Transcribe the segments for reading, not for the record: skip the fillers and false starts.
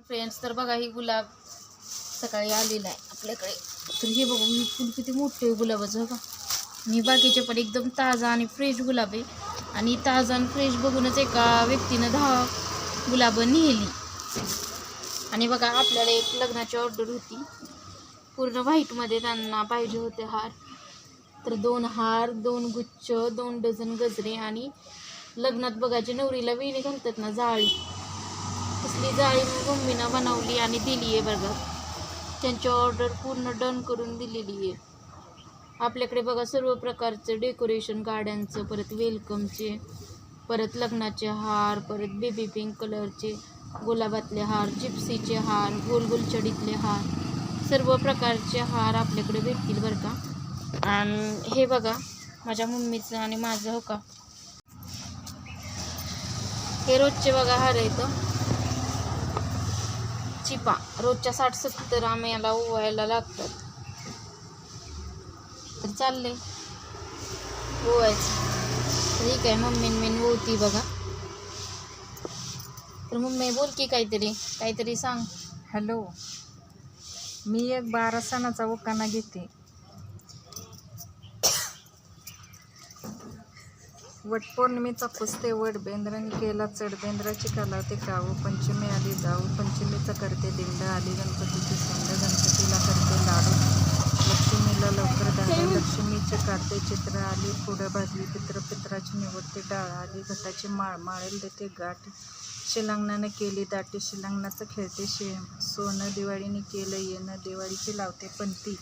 Friends, तर बघा ही गुलाब सकाळी आलेला आहे आपल्याकडे. तर हे बघू, ही फुल किती मोठं आहे गुलाबाचं बघा. आणि बाकीचे पण एकदम ताजा आणि फ्रेश गुलाब आहे. आणि ताजा आणि फ्रेश बघूनच एका व्यक्तीनं 10 गुलाबं नेली. आणि बघा, आपल्याला एक लग्नाची ऑर्डर होती, पूर्ण व्हाईटमध्ये त्यांना पाहिजे होते हार. तर 2 हार, 2 गुच्छ, 2 डझन गजरे आणि लग्नात बघायचे नवरीला वेणी घालतात ना, जाळी, तसली जाळी मम्मीनं बनवली आणि दिली आहे बघा. त्यांची ऑर्डर पूर्ण डन करून दिलेली आहे. आपल्याकडे बघा सर्व प्रकारचं डेकोरेशन, गाड्यांचं, परत वेलकमचे, परत लग्नाचे हार, परत बेबी पिंक कलरचे गुलाबातले हार, जिप्सीचे हार, गोल गोल चढीतले हार, सर्व प्रकारचे हार आपल्याकडे भेटतील बरं का. आणि हे बघा माझ्या मम्मीचं आणि माझं हो का, हे रोजचे बघा हार आहेत. चिपा रोजच्या 60-70 आम्हाला ओवायला लागतात. तर चालले ओवायचं. ठीक आहे, मम्मीन ओवती बघा. तर मम्मी बोल की काहीतरी सांग. हॅलो, मी एक 12 सणाचा उखाणा घेते. वटपौर्णिमेचा पुसते वट, बेंद्राने केला चढ, बेंद्राची कलावते काऊ, पंचमी आली जाऊ, पंचमीचं करते दिंड, आली गणपतीची सोंड, गणपतीला करते लाडू, लक्ष्मीला लवकर दांड, लक्ष्मीचे काढते चित्र, आली पुढं भाजली पित्राची निवडते डाळ, आली घटाची माळ, माळेल देते गाठ, शिलांगणानं केली दाटी, शिलांगणाचं खेळते सोनं, दिवाळीने केलं येणं, दिवाळीची लावते पंती,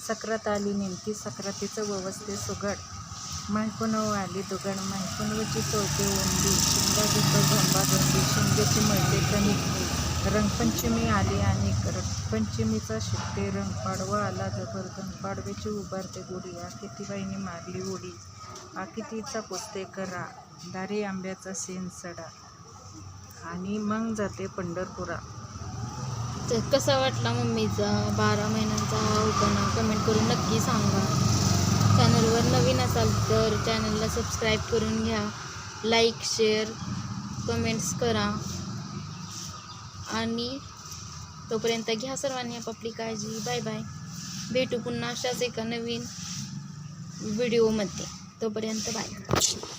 सक्रात आली नेमकी, सक्रातीचं ववसते सुगड, मायकुन आली दुगड, मायकुनवची चौथे ओंडी, शिंगा घेतो झोंबा दोंडी, शिंगेची मळते कणिक, रंगपंचमी आली आणि रंगपंचमीचा शिकते रंग, पाडवा आला जबरदन, पाडव्याची उभारते गुढी, आकितीबाईने मारली उडी, आकितीचा पुसते करा, दारी आंब्याचा सेन सडा, आणि मग जाते पंढरपुरा. तर कसा वाटला मम्मीचा 12 महिन्यांचा हा उखाणा कमेंट करून नक्की सांगा. चॅनलवर नवीन असाल तर चॅनलला सबस्क्राईब करून घ्या, लाईक शेअर कमेंट्स करा. आणि तोपर्यंत घ्या सर्वांनी आपापली काळजी. Bye bye. भेटू पुन्हा अशाच एका नवीन व्हिडिओमध्ये. तोपर्यंत बाय.